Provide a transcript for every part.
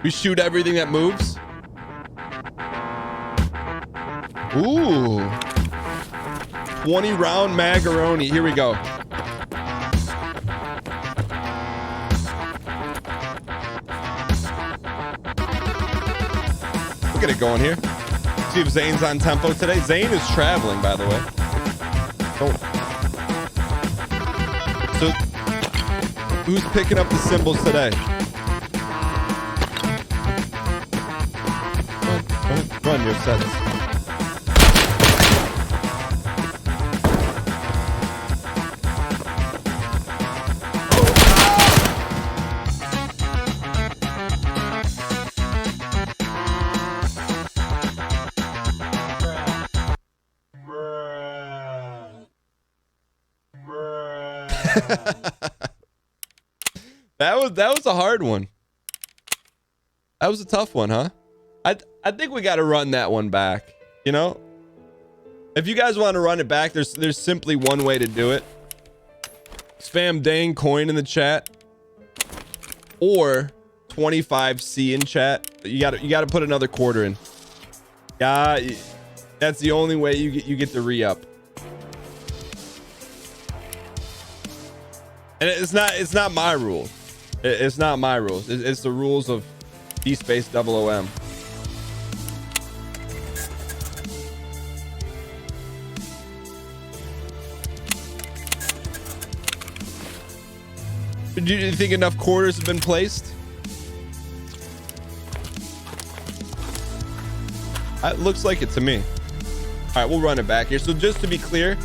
We shoot everything that moves. Ooh. 20 round macaroni. Here we go. Look at it going here. See if Zane's on tempo today. Zane is traveling, by the way. Oh. So, who's picking up the cymbals today? Run your sets. That was a hard one. That was a tough one, huh? I think we got to run that one back. You know, if you guys want to run it back, there's simply one way to do it. Spam dang coin in the chat, or 25C in chat. You got to put another quarter in. Yeah, that's the only way you get the re-up. And it's not my rule. It's not my rules. It's the rules of D-Space OOM. Do you think enough quarters have been placed? It looks like it to me. All right, we'll run it back here. So just to be clear,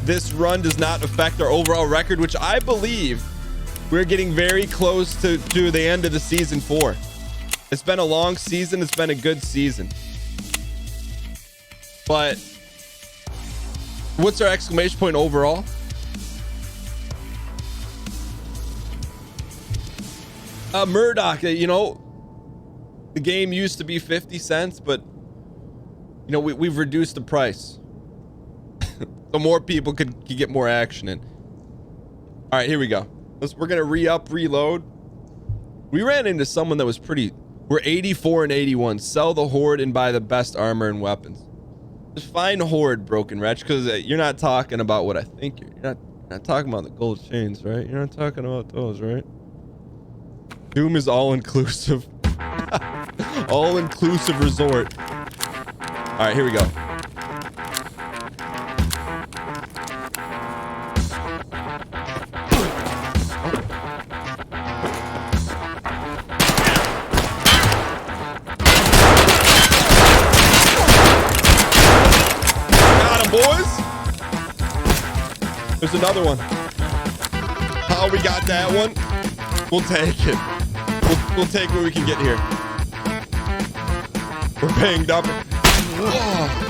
this run does not affect our overall record, which I believe we're getting very close to the end of the season 4. It's been a long season. It's been a good season. But what's our exclamation point overall? Murdoch, you know, the game used to be 50 cents, but you know, we've reduced the price. So more people could get more action in. All right, here we go. We're gonna reload. We ran into someone that was pretty. We're 84 and 81. Sell the horde and buy the best armor and weapons. Just find horde, Broken Wretch, because you're not talking about what I think you're not talking about the gold chains, right? You're not talking about those, right? Doom is all inclusive. All inclusive resort. All right, here we go. Boys, there's another one. Oh, we got that one. We'll take it. We'll take what we can get here. We're banged up. Oh.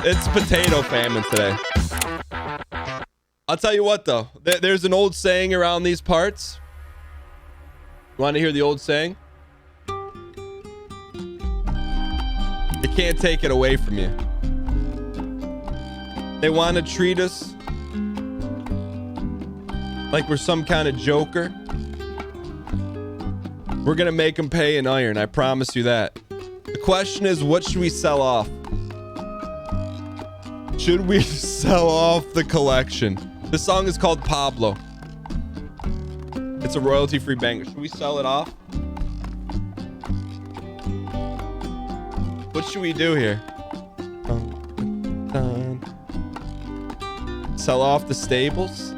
It's potato famine today. I'll tell you what, though. There's an old saying around these parts. You want to hear the old saying? They can't take it away from you. They want to treat us like we're some kind of joker. We're going to make them pay in iron. I promise you that. The question is, what should we sell off? Should we sell off the collection? This song is called Pablo. It's a royalty-free banger. Should we sell it off? What should we do here? Sell off the stables?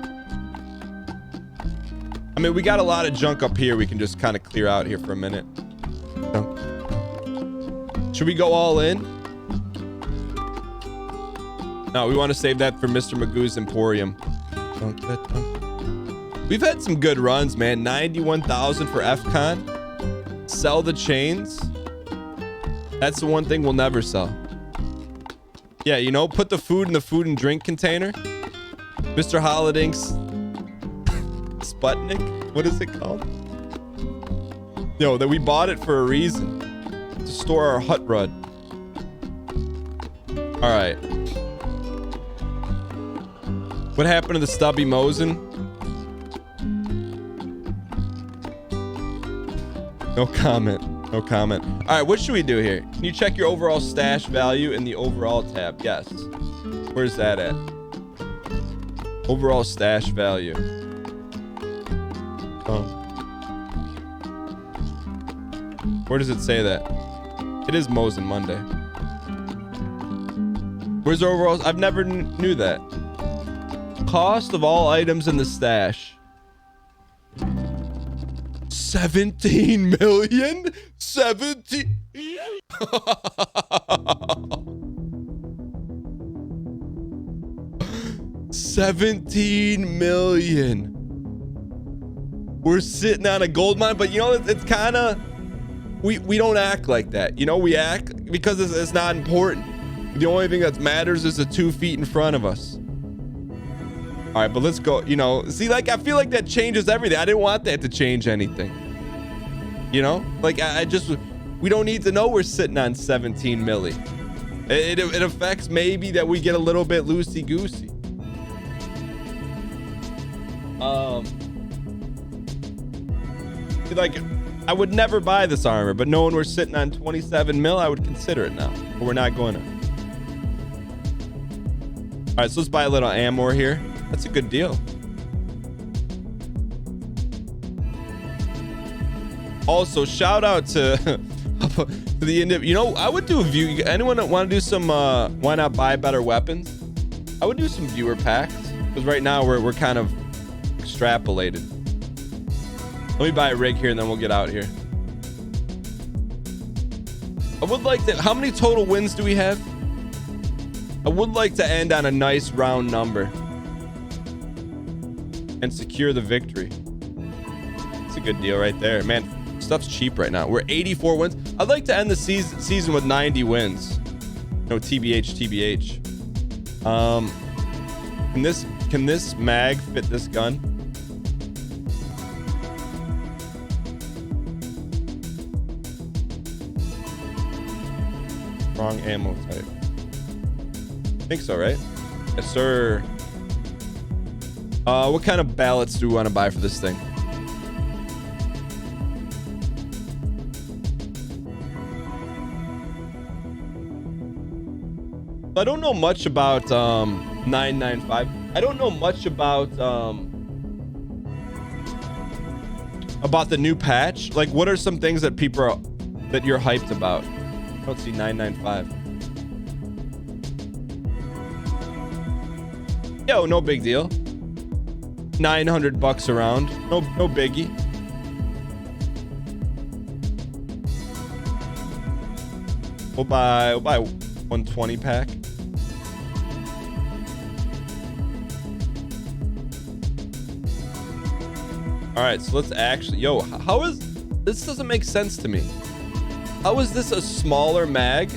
I mean, we got a lot of junk up here we can just kind of clear out here for a minute. Should we go all in? No, we want to save that for Mr. Magoo's Emporium. We've had some good runs, man. 91,000 for FCon. Sell the chains. That's the one thing we'll never sell. Yeah, you know, put the food in the food and drink container. Mr. Holodinks. Sputnik? What is it called? Yo, that we bought it for a reason. To store our hot rod. All right. What happened to the stubby Mosin? No comment. No comment. All right, what should we do here? Can you check your overall stash value in the overall tab? Yes. Where's that at? Overall stash value. Oh. Where does it say that? It is Mosin Monday. Where's the overall? I've never knew that. Cost of all items in the stash. 17 million? 17? 17 million. We're sitting on a gold mine, but you know, it's kind of, we don't act like that. You know, we act because it's not important. The only thing that matters is the 2 feet in front of us. All right, but let's go. You know, see, like, I feel like that changes everything. I didn't want that to change anything. You know, like, I just, we don't need to know we're sitting on 17 milli. It affects maybe that we get a little bit loosey goosey. Like, I would never buy this armor, but knowing we're sitting on 27 mil, I would consider it now, but we're not going to. All right, so let's buy a little ammo here. That's a good deal. Also, shout out to the end of, you know, I would do a view. Anyone that want to do some why not buy better weapons? I would do some viewer packs because right now we're kind of extrapolated. Let me buy a rig here and then we'll get out here. I would like to, how many total wins do we have? I would like to end on a nice round number and secure the victory. It's a good deal right there, man. Stuff's cheap right now. We're 84 wins. I'd like to end the season with 90 wins. No, TBH. Can this mag fit this gun? Wrong ammo type. I think so, right? Yes, sir. What kind of ballots do we want to buy for this thing? I don't know much about 995. I don't know much about the new patch. Like, what are some things that people are, that you're hyped about? I don't see 995. Yo, no big deal. $900 around. No biggie. We'll buy 120 pack. All right, so let's actually, yo, how is this? Doesn't make sense to me. How is this a smaller mag,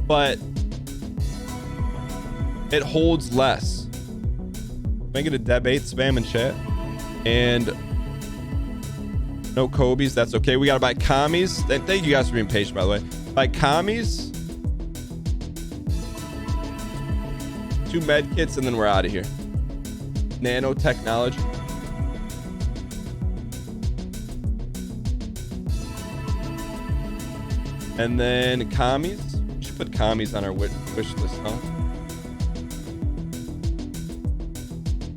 but it holds less? Make it a debate spam in chat. And no Kobe's, that's okay. We gotta buy commies. Thank you guys for being patient, by the way. Buy commies, 2 med kits, and then we're out of here. Nanotechnology. And then commies. We should put commies on our wish list, huh?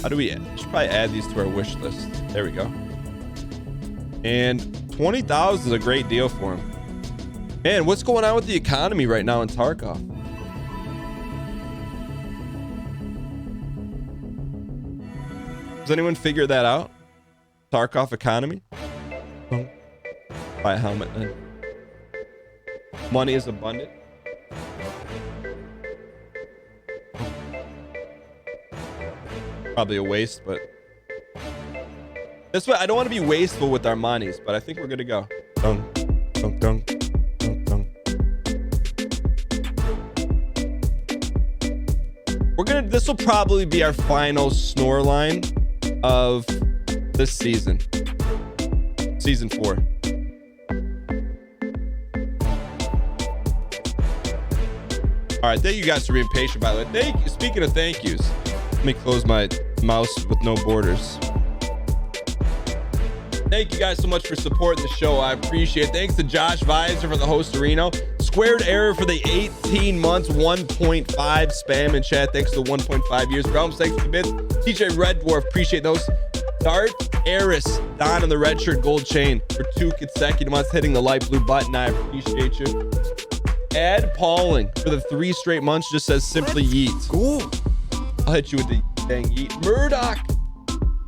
How do we should probably add these to our wish list. There we go. And 20,000 is a great deal for him. Man, what's going on with the economy right now in Tarkov? Does anyone figure that out? Tarkov economy? Oh. Buy a helmet then. Money is abundant. Probably a waste, but this way I don't want to be wasteful with our monies, but I think we're good to go. Dun, dun, dun, dun, dun. We're gonna, this will probably be our final snore line of this season. Season 4. All right, thank you guys for being patient, by the way. Thank you. Speaking of thank yous, let me close my mouse with no borders. Thank you guys so much for supporting the show. I appreciate it. Thanks to Josh Visor for the host Reno. Squared Error for the 18 months, 1.5 spam in chat. Thanks to 1.5 years. Realms, thanks to bits. TJ Red Dwarf, appreciate those. Dart Eris, Don on the red shirt gold chain for 2 consecutive months, hitting the light blue button. I appreciate you. Ed Pauling for the 3 straight months just says simply yeet. Cool. I'll hit you with the dang yeet. Murdoch,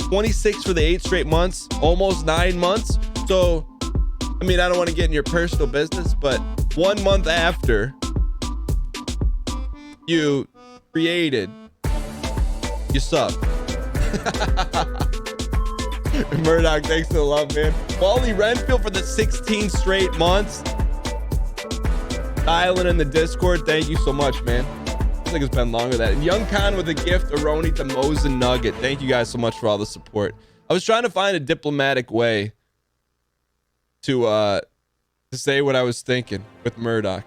26 for the 8 straight months, almost 9 months. So, I mean, I don't want to get in your personal business, but 1 month after you created, you suck. Murdoch, thanks for the love, man. Wally Renfield for the 16 straight months. Dialing in the Discord, thank you so much, man. I think it's been longer than that. And Young Khan with a gift, Aroni to Mosen Nugget. Thank you guys so much for all the support. I was trying to find a diplomatic way to say what I was thinking with Murdoch.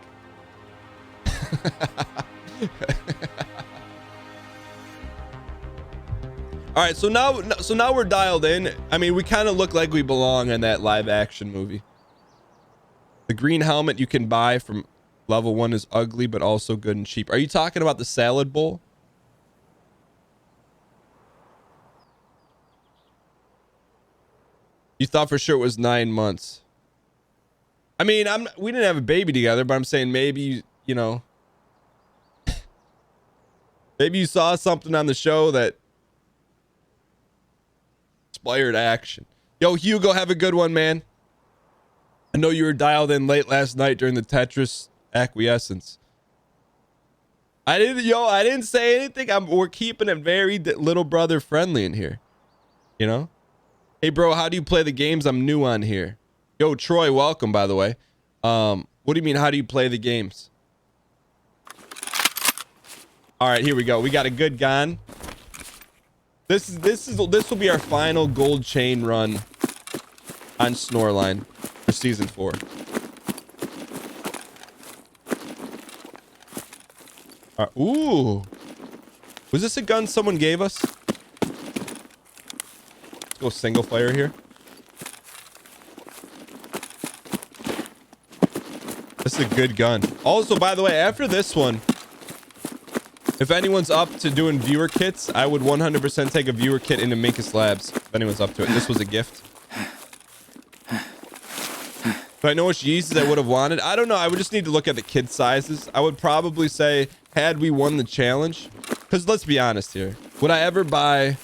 All right, so now we're dialed in. I mean, we kind of look like we belong in that live action movie. The green helmet you can buy from level 1 is ugly, but also good and cheap. Are you talking about the salad bowl? You thought for sure it was 9 months. I mean, we didn't have a baby together, but I'm saying maybe, you know, maybe you saw something on the show that inspired action. Yo, Hugo, have a good one, man. I know you were dialed in late last night during the Tetris acquiescence. I didn't say anything. We're keeping it very little brother friendly in here. You know? Hey, bro, how do you play the games? I'm new on here. Yo, Troy, welcome, by the way. What do you mean, how do you play the games? All right, here we go. We got a good gun. This will be our final gold chain run on Snoreline for season 4. Ooh, was this a gun someone gave us? Let's go single fire here. This is a good gun. Also, by the way, after this one, if anyone's up to doing viewer kits, I would 100% take a viewer kit into Minkus Labs. If anyone's up to it. This was a gift. Do I know which Yeezys I would have wanted? I don't know. I would just need to look at the kid sizes. I would probably say, had we won the challenge, because let's be honest here, would I ever buy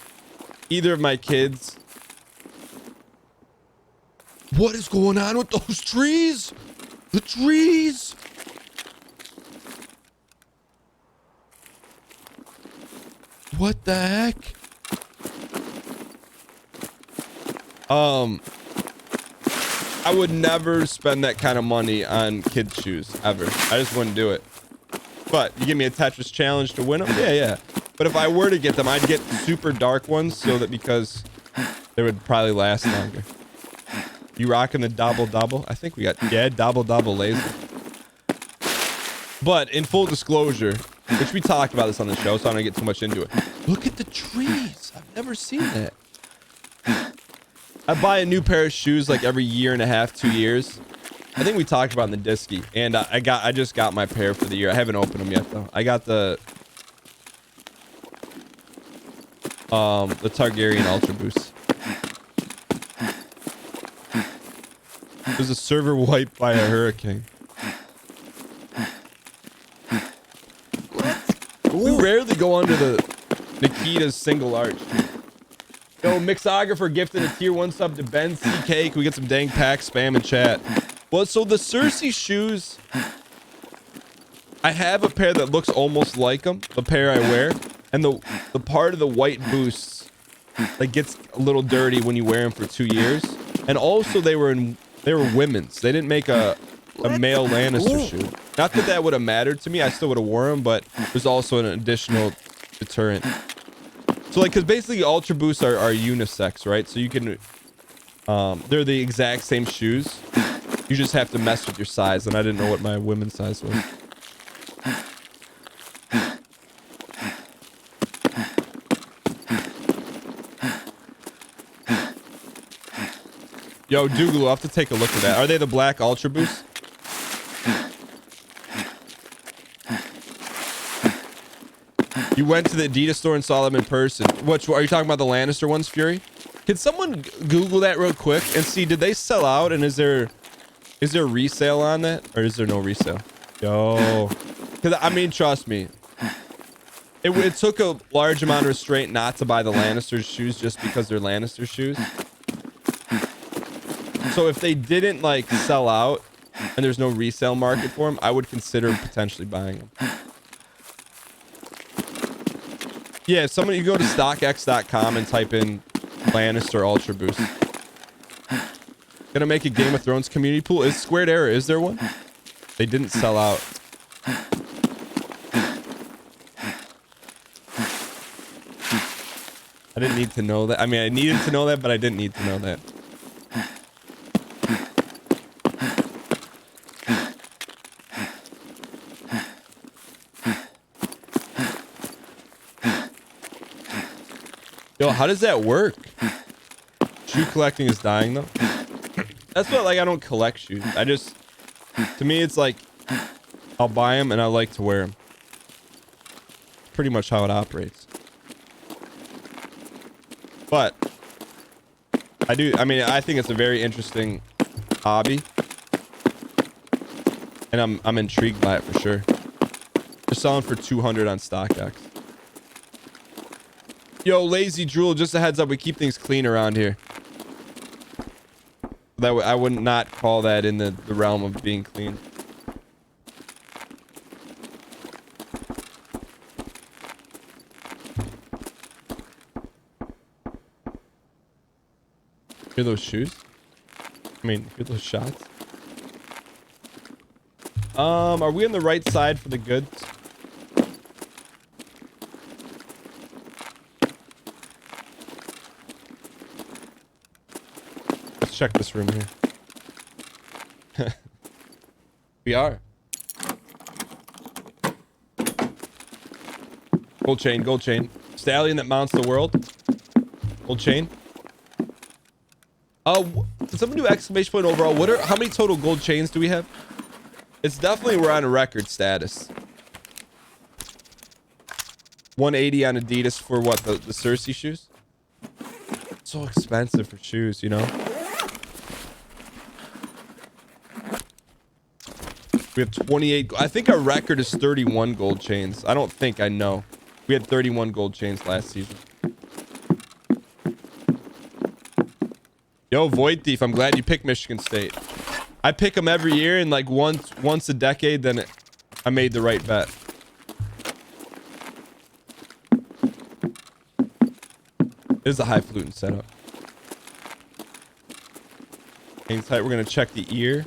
either of my kids? What is going on with those trees? The trees. What the heck? I would never spend that kind of money on kids' shoes ever. I just wouldn't do it. But you give me a Tetris challenge to win them? Yeah. But if I were to get them, I'd get super dark ones so that because they would probably last longer. You rocking the double? I think we got, yeah, double laser. But in full disclosure, which we talked about this on the show, so I don't get too much into it. Look at the trees. I've never seen that. I buy a new pair of shoes like every year and a half, 2 years. I think we talked about in the Disky, and I just got my pair for the year. I haven't opened them yet though. I got the Targaryen Ultra Boost. There's a server wiped by a hurricane. We rarely go under the Nikita's single arch. Yo, Mixographer gifted a tier 1 sub to Ben CK. Can we get some dang pack spam in chat? Well, so the Cersei shoes, I have a pair that looks almost like them, the pair I wear, and the part of the white boosts that gets a little dirty when you wear them for 2 years. And also they were women's. They didn't make a male Lannister shoe. Not that that would have mattered to me. I still would have worn them, but there's also an additional deterrent. So like, because basically Ultra Boosts are unisex, right? So you can, they're the exact same shoes. You just have to mess with your size, and I didn't know what my women's size was. Yo, Dougal, I'll have to take a look at that. Are they the black Ultra Boosts? You went to the Adidas store and saw them in person. Which, are you talking about the Lannister ones, Fury? Can someone Google that real quick and see, did they sell out, and is there resale on that, or is there no resale? Yo, because I mean, trust me, it took a large amount of restraint not to buy the Lannister shoes just because they're Lannister shoes. So if they didn't like sell out and there's no resale market for them, I would consider potentially buying them. Yeah, if someone, you go to StockX.com and type in Lannister Ultra Boost. Gonna make a Game of Thrones community pool. Is Squared Error, is there one? They didn't sell out. I didn't need to know that. I mean, I needed to know that, but I didn't need to know that. Yo, how does that work? Shoe collecting is dying though. That's what, like, I don't collect shoes. I just, to me, it's like, I'll buy them and I like to wear them. Pretty much how it operates. But I think it's a very interesting hobby, and I'm intrigued by it for sure. They're selling for 200 on StockX. Yo, Lazy Drool, just a heads up, we keep things clean around here. That I would not call that in the realm of being clean. Hear those shoes? I mean, hear those shots? Are we on the right side for the goods? Let's check this room here. We are. Gold chain, gold chain. Stallion that mounts the world. Gold chain. Did someone do exclamation point overall? How many total gold chains do we have? It's definitely, we're on a record status. 180 on Adidas for what, the Cersei shoes? So expensive for shoes, you know? We have 28. I think our record is 31 gold chains. I don't think, I know. We had 31 gold chains last season. Yo, Void Thief, I'm glad you picked Michigan State. I pick them every year, and like once a decade, then I made the right bet. This is a high fluting setup. Hang tight, we're gonna check the ear.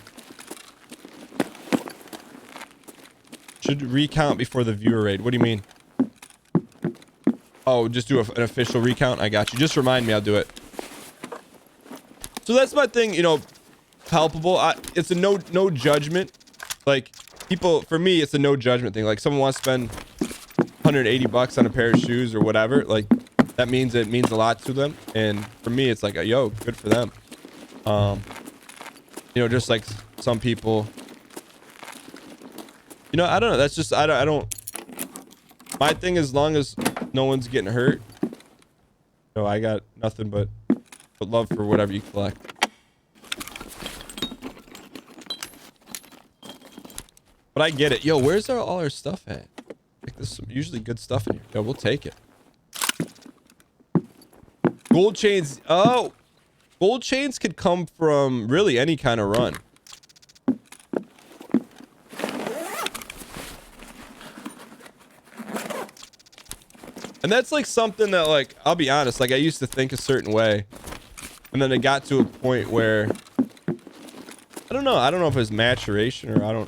Should recount before the viewer raid. What do you mean? Oh, just do an official recount? I got you. Just remind me, I'll do it. So that's my thing, you know, palpable. It's a no judgment. Like, people, for me, it's a no judgment thing. Like, someone wants to spend 180 bucks on a pair of shoes or whatever. Like, that means it means a lot to them. And for me, it's like, yo, good for them. You know, just like some people, you know, I don't know. That's just, I don't, my thing, as long as no one's getting hurt, no, I got nothing but love for whatever you collect. But I get it. Yo, where's all our stuff at? Like, there's some usually good stuff in here. Yo, we'll take it. Gold chains. Oh, gold chains could come from really any kind of run. And that's like something that, like, I'll be honest, like, I used to think a certain way. And then it got to a point where, I don't know if it was maturation or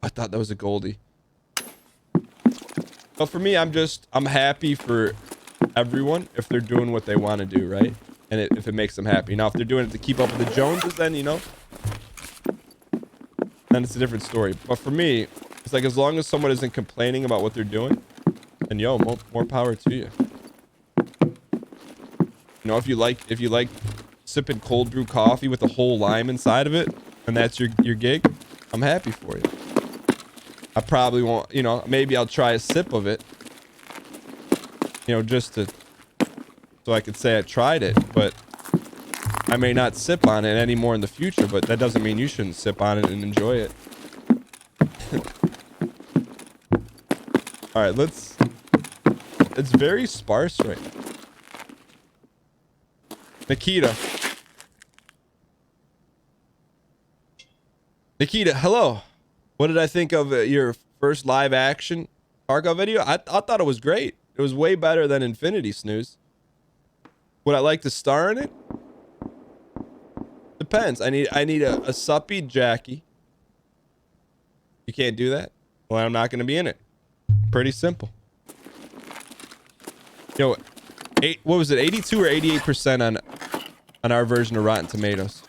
I thought that was a Goldie. But for me, I'm happy for everyone if they're doing what they want to do, right? And if it makes them happy. Now, if they're doing it to keep up with the Joneses, then, you know, then it's a different story. But for me, it's like as long as someone isn't complaining about what they're doing, then yo, more power to you. You know, if you like sipping cold brew coffee with a whole lime inside of it, and that's your gig, I'm happy for you. I probably won't, you know, maybe I'll try a sip of it, you know, just to, so I could say I tried it, but I may not sip on it anymore in the future, but that doesn't mean you shouldn't sip on it and enjoy it. All right, it's very sparse right now. Nikita, hello. What did I think of your first live action Tarkov video? I thought it was great. It was way better than Infinity Snooze. Would I like to star in it? Depends. I need a suppy Jackie. You can't do that? Well, I'm not going to be in it. Pretty simple. Yo, what was it? 82 or 88% on our version of Rotten Tomatoes.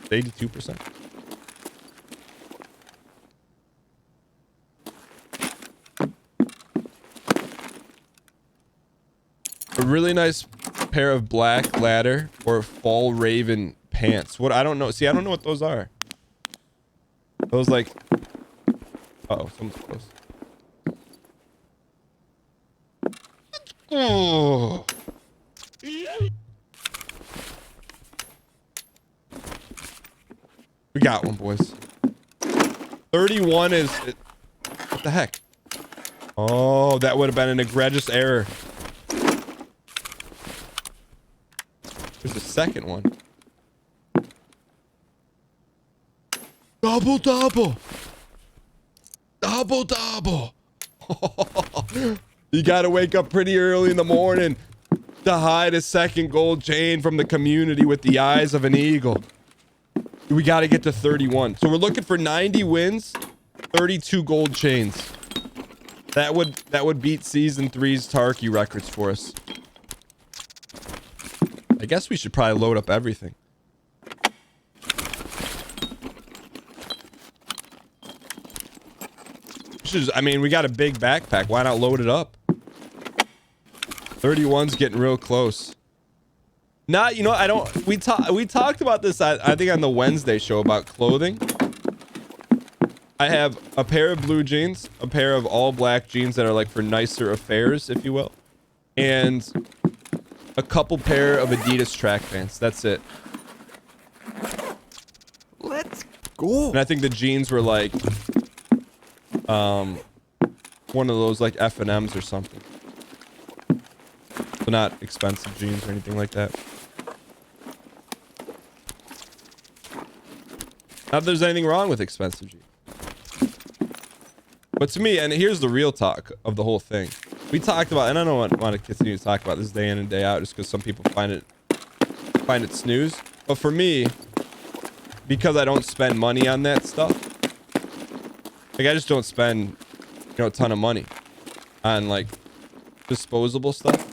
82%. A really nice pair of black ladder or fall raven pants. What? I don't know. See, I don't know what those are. Those like... Uh-oh, someone's close. Oh. We got one, boys. 31 is... What the heck? Oh, that would have been an egregious error. There's a second one. Double, double. Double, double. You gotta wake up pretty early in the morning to hide a second gold chain from the community with the eyes of an eagle. We gotta get to 31. So we're looking for 90 wins, 32 gold chains. That would beat season 3's Tarky records for us. I guess we should probably load up everything. I mean, we got a big backpack. Why not load it up? 31's getting real close. Not, you know, I don't... We talked about this, I think, on the Wednesday show about clothing. I have a pair of blue jeans, a pair of all black jeans that are like for nicer affairs, if you will, and a couple pair of Adidas track pants. That's it. Let's go. And I think the jeans were like, one of those like F&Ms or something. So not expensive jeans or anything like that. Not that there's anything wrong with expensive jeans. But to me, and here's the real talk of the whole thing. We talked about, and I don't want to continue to talk about this day in and day out just because some people find it snooze. But for me, because I don't spend money on that stuff, like I just don't spend, you know, a ton of money on like disposable stuff.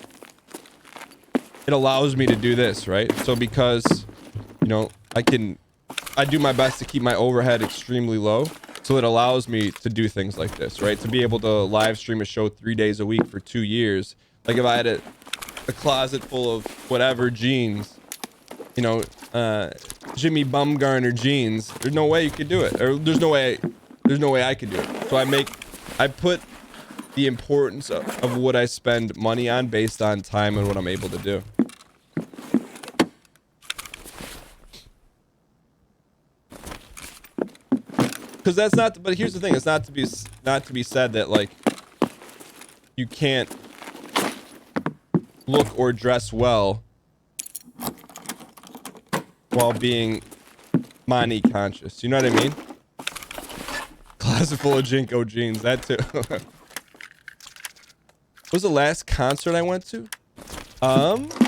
It allows me to do this, right? So because, you know, I do my best to keep my overhead extremely low. So it allows me to do things like this, right? To be able to live stream a show 3 days a week for 2 years. Like if I had a closet full of whatever jeans, you know, Jimmy Bumgarner jeans, there's no way you could do it. Or there's no way I could do it. So I put the importance of what I spend money on based on time and what I'm able to do. Because that's not, but here's the thing, it's not to be said that like you can't look or dress well while being money conscious. You know what I mean? Closet full of Jinko jeans, that too. What was the last concert I went to?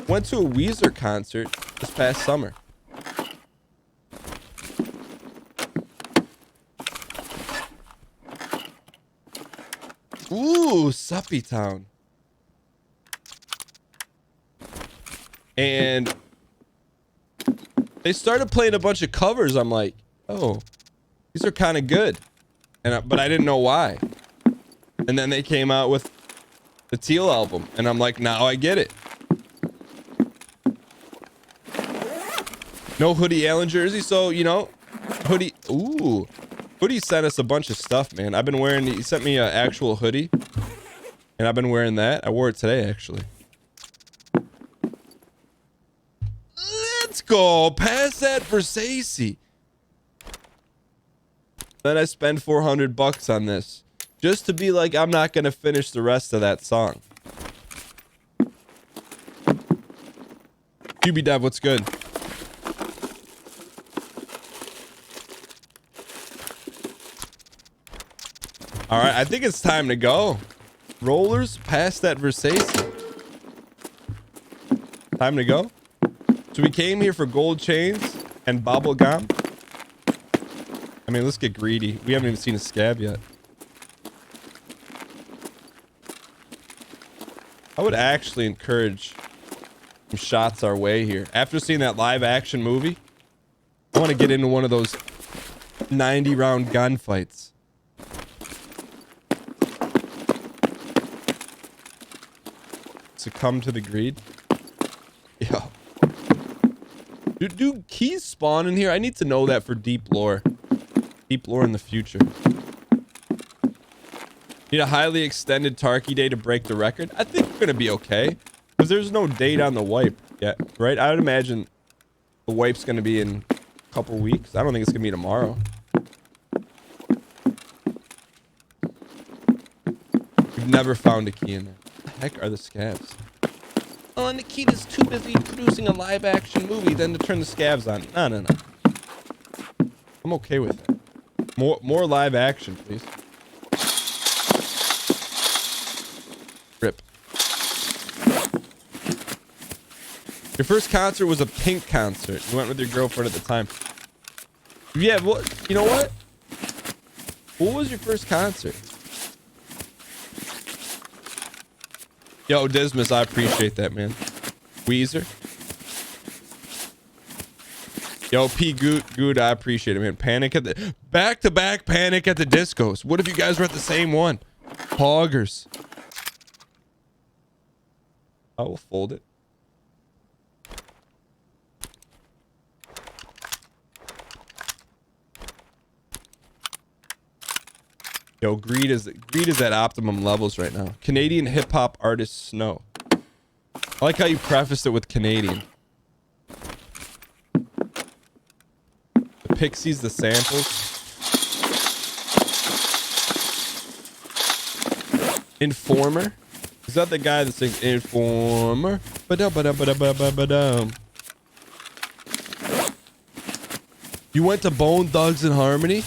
Went to a Weezer concert this past summer. Ooh, Suppy Town. And they started playing a bunch of covers. I'm like, oh, these are kind of good. But I didn't know why. And then they came out with the Teal album. And I'm like, now I get it. No Hoodie Allen jersey. So, you know, Hoodie. Ooh. Hoodie sent us a bunch of stuff, man. I've been wearing, he sent me an actual hoodie. And I've been wearing that. I wore it today, actually. Let's go. Pass that for Sacy. Then I spend $400 on this. Just to be like, I'm not going to finish the rest of that song. QB Dev, what's good? All right, I think it's time to go. Rollers, pass that Versace. Time to go. So we came here for gold chains and bubble gum. I mean, let's get greedy. We haven't even seen a scab yet. I would actually encourage some shots our way here. After seeing that live action movie, I want to get into one of those 90-round gunfights. Succumb to the greed. Yo. Do keys spawn in here? I need to know that for deep lore. Deep lore in the future. Need a highly extended Tarky day to break the record? I think we're gonna be okay. Because there's no date on the wipe yet, right? I would imagine the wipe's gonna be in a couple weeks. I don't think it's gonna be tomorrow. We've never found a key in there. What the heck are the scabs? Oh, Nikita's too busy producing a live action movie than to turn the scabs on. No. I'm okay with it. More live action, please. Rip. Your first concert was a Pink concert. You went with your girlfriend at the time. Yeah, well, you know what? What was your first concert? Yo, Dismas, I appreciate that, man. Weezer. Yo, P. Good, I appreciate it, man. Panic at the... Back-to-back Panic at the Discos. What if you guys were at the same one? Poggers. I will fold it. Yo, greed is at optimum levels right now. Canadian hip hop artist Snow. I like how you prefaced it with Canadian. The Pixies, the samples. Informer. Is that the guy that sings Informer? Ba-da-ba-da-ba-da-ba-ba-dum. You went to Bone Thugs and Harmony?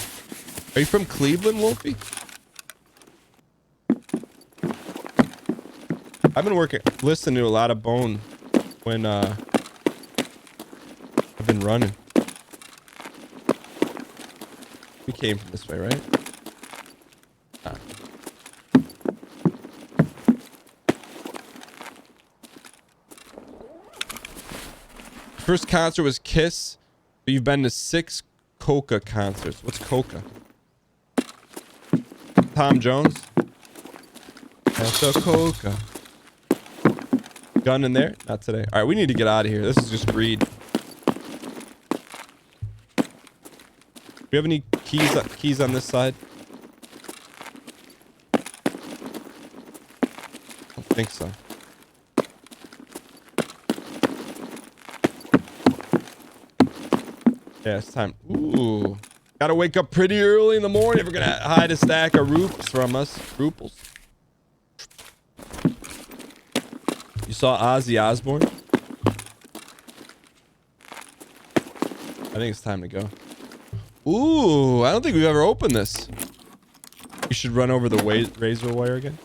Are you from Cleveland, Wolfie? I've been listening to a lot of Bone when I've been running. We came from this way, right? Ah. First concert was Kiss, but you've been to 6 Coca concerts. What's Coca? Tom Jones? That's a Coca. Gun in there? Not today. All right, we need to get out of here. This is just greed. Do you have any keys on this side? I don't think so. Yeah, it's time. Ooh. Gotta wake up pretty early in the morning if we're gonna hide a stack of roops from us. Rooples. You saw Ozzy Osbourne? I think it's time to go. Ooh, I don't think we've ever opened this. You should run over the razor wire again.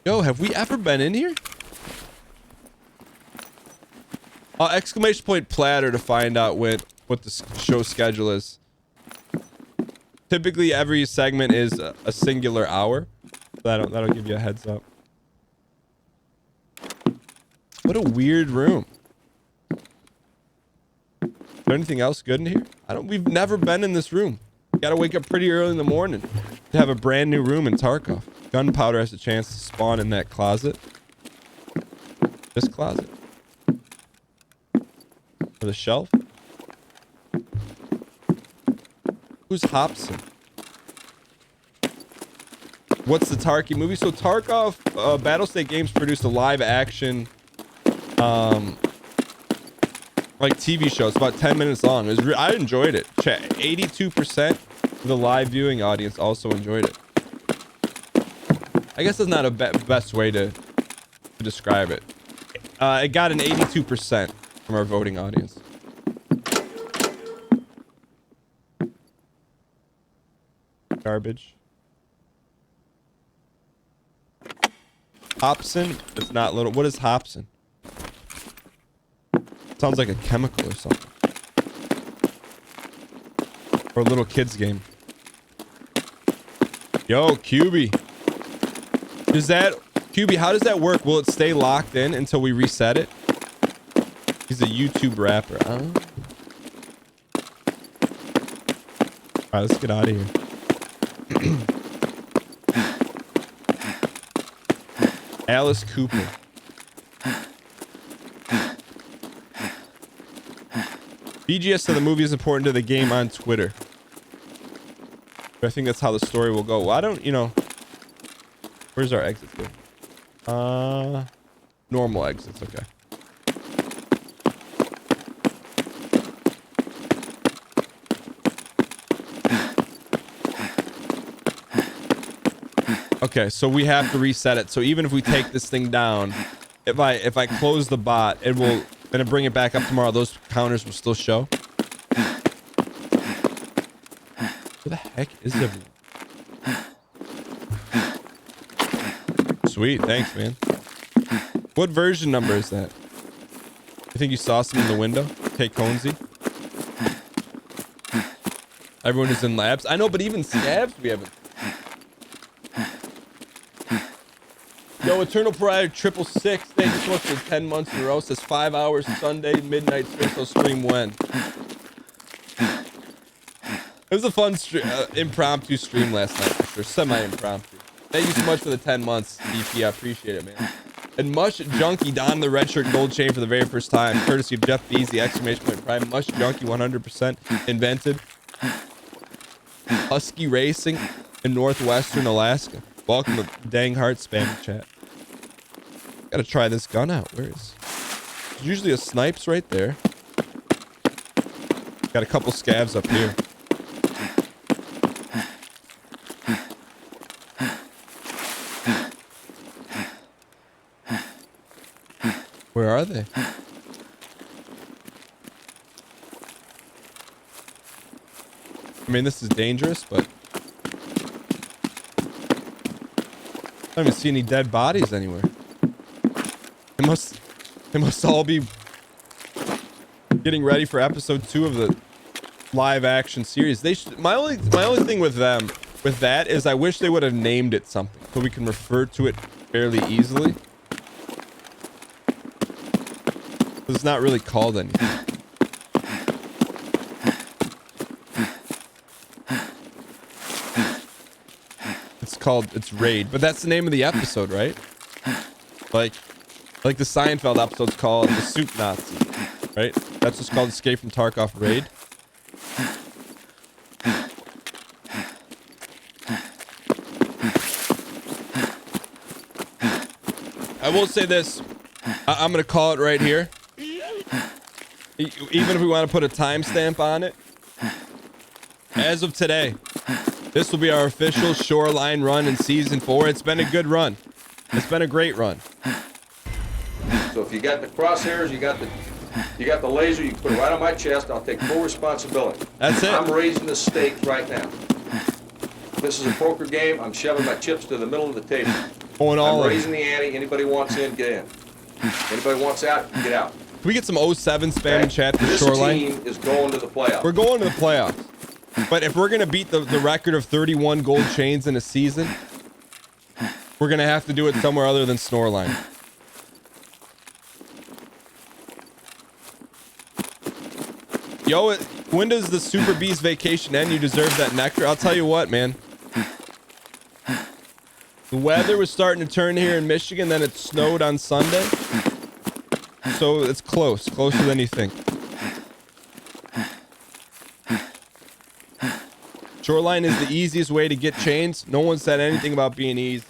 Yo, have we ever been in here? Exclamation point platter to find out what the show schedule is. Typically, every segment is a singular hour. That'll give you a heads up. What a weird room. Is there anything else good in here? We've never been in this room. Gotta wake up pretty early in the morning to have a brand new room in Tarkov. Gunpowder has a chance to spawn in that closet. This closet. Or the shelf. Who's Hobson? What's the Tarky movie? So Tarkov, Battlestate Games produced a live action, like TV show. It's about 10 minutes long. I enjoyed it. 82% of the live viewing audience also enjoyed it. I guess that's not a best way to describe it. It got an 82% from our voting audience. Garbage. Hobson? It's not little. What is Hobson? Sounds like a chemical or something. Or a little kid's game. Yo, QB. Is that... QB, how does that work? Will it stay locked in until we reset it? He's a YouTube rapper. Alright, let's get out of here. Alice Cooper. BGS to the movie is important to the game on Twitter. I think that's how the story will go. Well, I don't, where's our exit here? Normal exits, okay. Okay, so we have to reset it. So even if we take this thing down, if I close the bot, it will gonna bring it back up tomorrow. Those counters will still show. Where the heck is everyone? Sweet, thanks, man. What version number is that? I think you saw some in the window. Take Conzi. Everyone is in labs. I know, but even scabs we haven't. Yo, Eternal Pariah 666. Thank you so much for 10 months in a row. Says 5 hours Sunday, midnight special stream when? It was a fun impromptu stream last night for sure. Semi-impromptu. Thank you so much for the 10 months, DP. I appreciate it, man. And Mush Junkie donned the red shirt gold chain for the very first time, courtesy of Jeff Beasley, exclamation point prime. Mush Junkie 100% invented. Husky Racing in Northwestern Alaska. Welcome to Dang Heart Spam Chat. Gotta try this gun out. Where is? There's usually a snipes right there. Got a couple scavs up here. Where are they? I mean, this is dangerous, but I don't even see any dead bodies anywhere. They must all be getting ready for episode 2 of the live action series. They should, my only thing with them with that is I wish they would have named it something so we can refer to it fairly easily. It's not really called anything. It's Raid, but that's the name of the episode, right? Like the Seinfeld episode's called The Soup Nazi, right? That's what's called Escape from Tarkov Raid. I will say this. I'm gonna call it right here. Even if we want to put a timestamp on it, as of today, this will be our official Shoreline run in season 4. It's been a good run. It's been a great run. So if you got the crosshairs, you got the laser, you can put it right on my chest. I'll take full responsibility. That's it. I'm raising the stakes right now. This is a poker game. I'm shoving my chips to the middle of the table. Going all I'm raising the ante. Anybody wants in, get in. Anybody wants out, get out. Can we get some 07 spam in chat for this Shoreline? This team is going to the playoffs. We're going to the playoffs. But if we're going to beat the record of 31 gold chains in a season, we're going to have to do it somewhere other than Snoreline. Yo, when does the Super Beast vacation end? You deserve that nectar. I'll tell you what, man. The weather was starting to turn here in Michigan, then it snowed on Sunday. So it's closer than you think. Shoreline is the easiest way to get chains. No one said anything about being easy.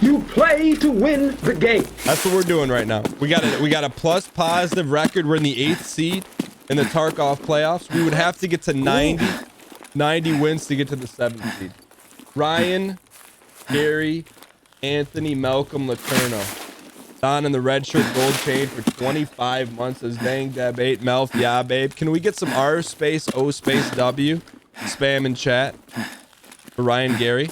You play to win the game. That's what we're doing right now. We got a plus positive record. We're in the 8th seed in the Tarkov playoffs. We would have to get to 90 wins to get to the 7th seed. Ryan, Gary, Anthony, Malcolm, Laterno. Don in the red shirt, gold chain for 25 months. Says dang Deb 8 Melf. Yeah, babe. Can we get some R space O space W spam in chat for Ryan Gary?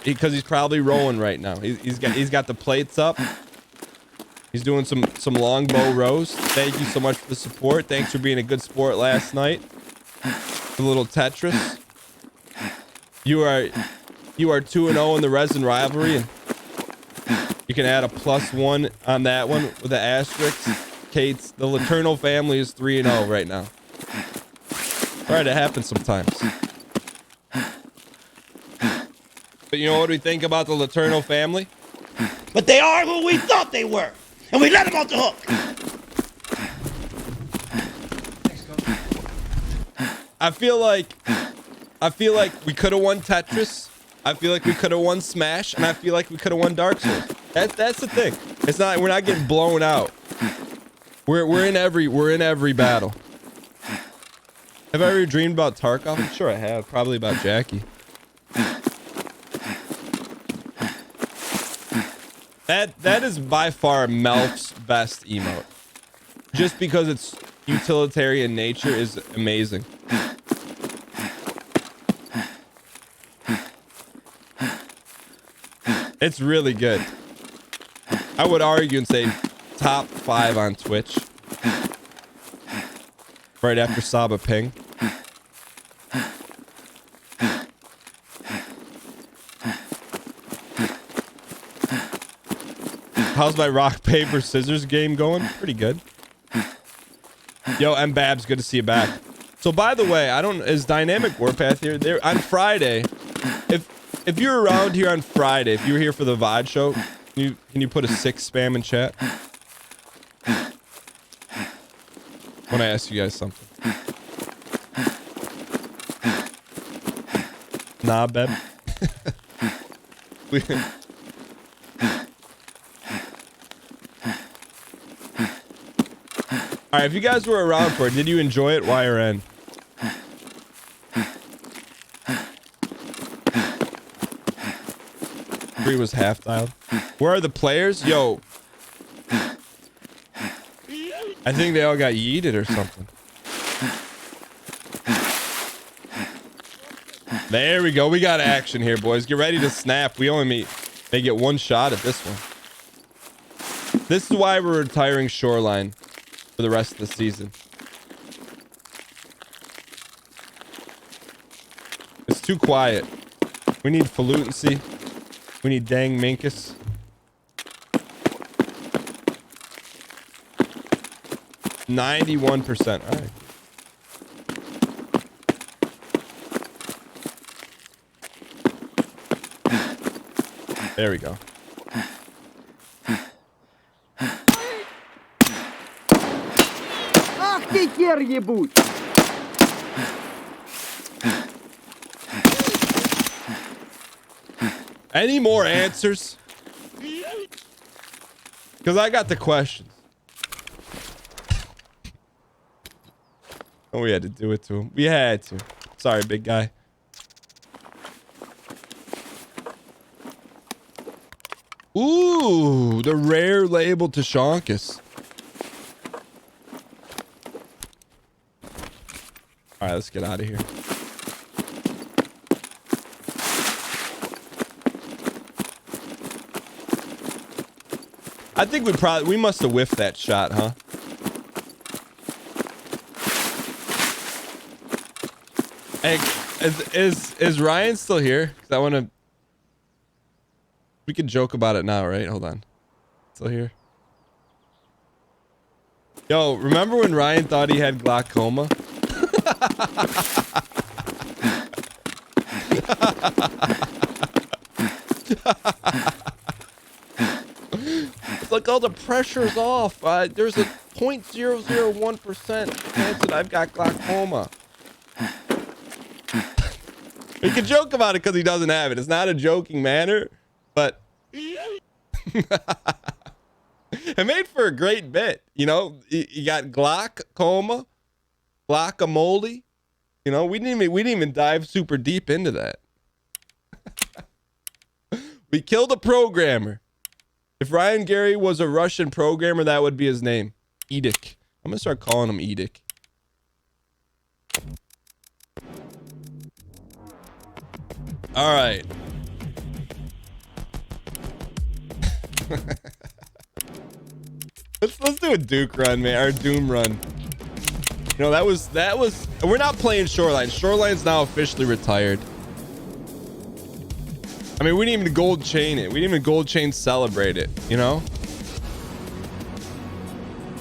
Because he's probably rolling right now. He's got the plates up. He's doing some longbow rows. Thank you so much for the support. Thanks for being a good sport last night. A little Tetris. You are 2-0 in the resin rivalry, and you can add a +1 on that one with the asterisk. Kate's the Laterno family is 3-0 right now. All right, it happens sometimes. But you know what we think about the Laterno family? But they are who we thought they were, and we let them off the hook. I feel like we could have won Tetris. I feel like we could have won Smash, and I feel like we could have won Dark Souls. That's the thing. It's not, we're not getting blown out. We're in every battle. Have I ever dreamed about Tarkov? I'm sure I have. Probably about Jackie. That is by far Melf's best emote. Just because its utilitarian nature is amazing. It's really good. I would argue and say top 5 on Twitch. Right after Saba Ping. How's my rock, paper, scissors game going? Pretty good. Yo, M Babs, good to see you back. So by the way, is Dynamic Warpath here? There on Friday. If you're around here on Friday, if you were here for the VOD show, can you put a 6 spam in chat? I want to ask you guys something. Nah, Beb. All right, if you guys were around for it, did you enjoy it? Y or N? Three was half dialed. Where are the players? Yo. I think they all got yeeted or something. There we go. We got action here, boys. Get ready to snap. We only may get one shot at this one. This is why we're retiring Shoreline for the rest of the season. It's too quiet. We need falutency. We need dang Minkus. %91%. All right. There we go. Ах ты хер ебуть! Any more answers? Because I got the questions. Oh, we had to do it to him. We had to. Sorry, big guy. Ooh, the rare label to Shonkus. All right, let's get out of here. I think we must have whiffed that shot, huh? Hey, is Ryan still here? 'Cause I want to. We can joke about it now, right? Hold on. Still here. Yo, remember when Ryan thought he had glaucoma? It's like, oh, the pressure's off. There's a 0.001% chance that I've got glaucoma. We can joke about it because he doesn't have it. It's not a joking manner, but it made for a great bit. You know, you got glaucoma, guacamole. You know, we didn't even dive super deep into that. We killed a programmer. If Ryan Gary was a Russian programmer, that would be his name. Edic. I'm gonna start calling him Edic. All right. let's do a Duke run, man. Or Doom run. You know, that was. We're not playing Shoreline. Shoreline's now officially retired. I mean, we didn't even gold chain it. We didn't even gold chain celebrate it, you know?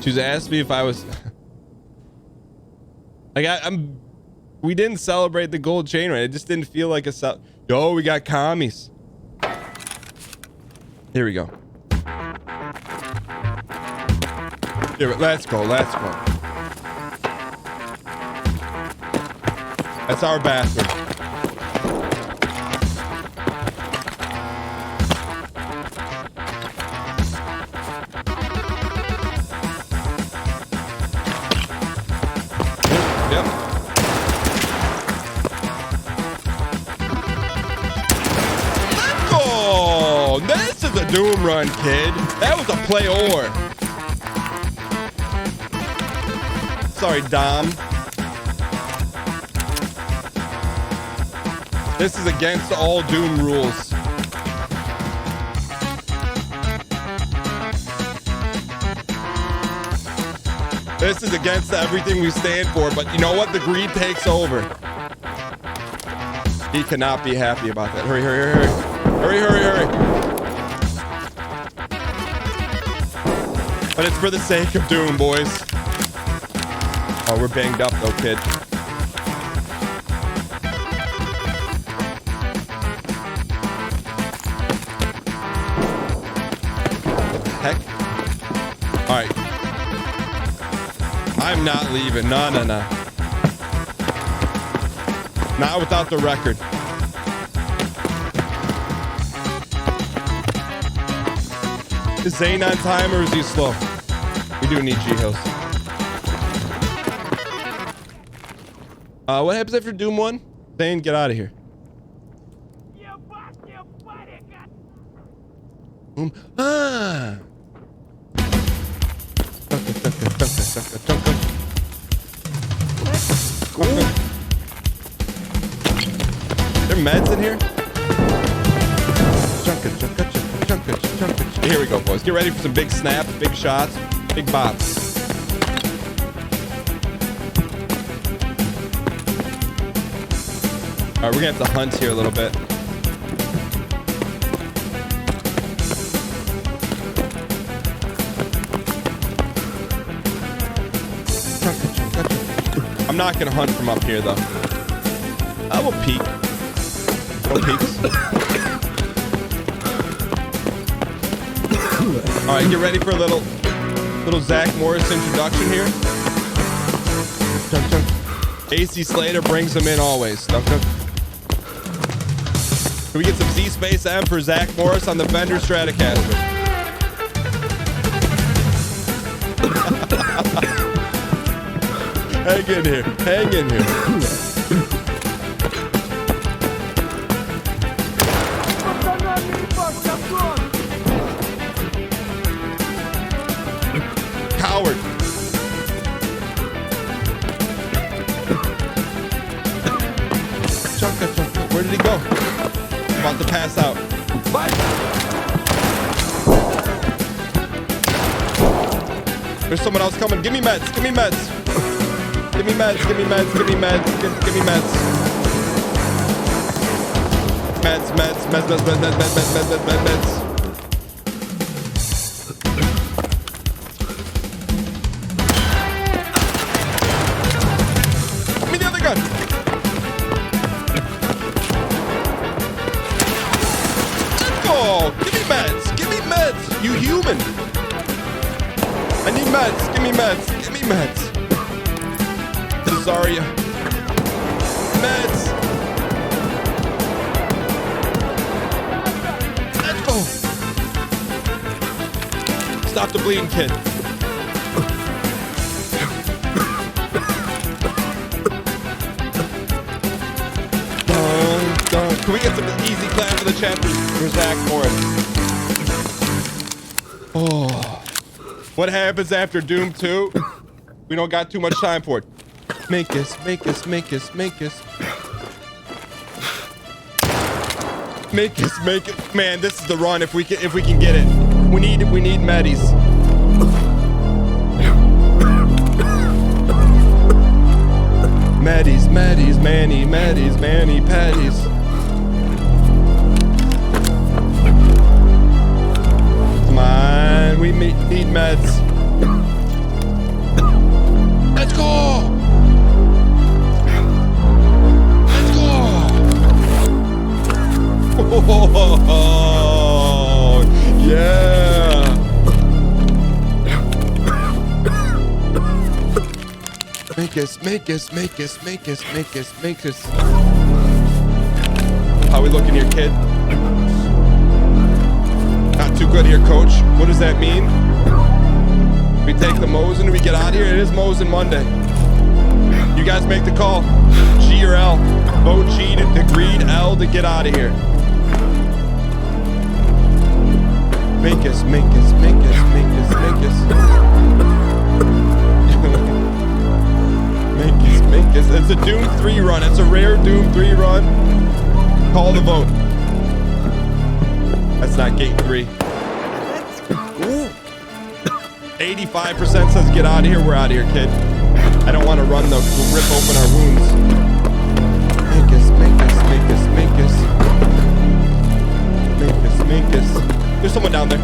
She was asking me if I was like, we didn't celebrate the gold chain, right? It just didn't feel like a yo, we got commies. Here we go. Here, let's go. Let's go. That's our bathroom. This is a Doom run, kid. That was a play or. Sorry, Dom. This is against all Doom rules. This is against everything we stand for, but you know what? The greed takes over. He cannot be happy about that. Hurry, hurry, hurry, hurry. Hurry, hurry, hurry. But it's for the sake of Doom, boys. Oh, we're banged up though, kid. Heck. All right. I'm not leaving. No, no, no. Not without the record. Is Zane on time or is he slow? We do need G-Hills. What happens after Doom 1? Zane, get out of here. Ah! Cool. There meds in here? Here we go, boys. Get ready for some big snaps, big shots, big bops. All right, we're gonna have to hunt here a little bit. I'm not gonna hunt from up here though. I will peek. No peeks. All right, get ready for a little Zach Morris introduction here. Dun, dun. AC Slater brings him in always. Dun, dun. Can we get some Z Space M for Zach Morris on the Fender Stratocaster? Hang in here. Hang in here. Coward. Chunka, chunka. Where did he go? About to pass out. There's someone else coming. Give me meds. Give me meds. Give me meds. Give me meds. Give me meds. Give me meds. Meds, meds, meds, meds, meds, meds, meds, meds, meds, meds, meds. Give me the other gun. Let's go. Give me meds. Give me meds. You human. I need meds. Give me meds. Give me meds. Zarya. Meds. Let's go. Stop the bleeding, kid. Can we get some easy clap for the chapter? For Zach Morris. Oh. What happens after Doom 2? We don't got too much time for it. Make us, make us, make us, make us. Make us, make it. Man, this is the run if we can get it. We need medis. Medis, medis, manny, medis, manny, patties. Come on, we need meds. Let's go! Let's go! Oh, yeah! Make us, make us, make us, make us, make us, make us. How we looking here, kid? Not too good here, coach. What does that mean? We take the Mosin, we get out of here. It is Mosin Monday. You guys make the call. G or L. Vote G to agreed, L to get out of here. Make us, make us, make us, make us, make us. Make us, make us. It's a Doom 3 run. It's a rare Doom 3 run. Call the vote. That's not gate 3. 85% says get out of here. We're out of here, kid. I don't want to run though, because we'll rip open our wounds. Make us, make us, make us, make us. Make us, make us. There's someone down there.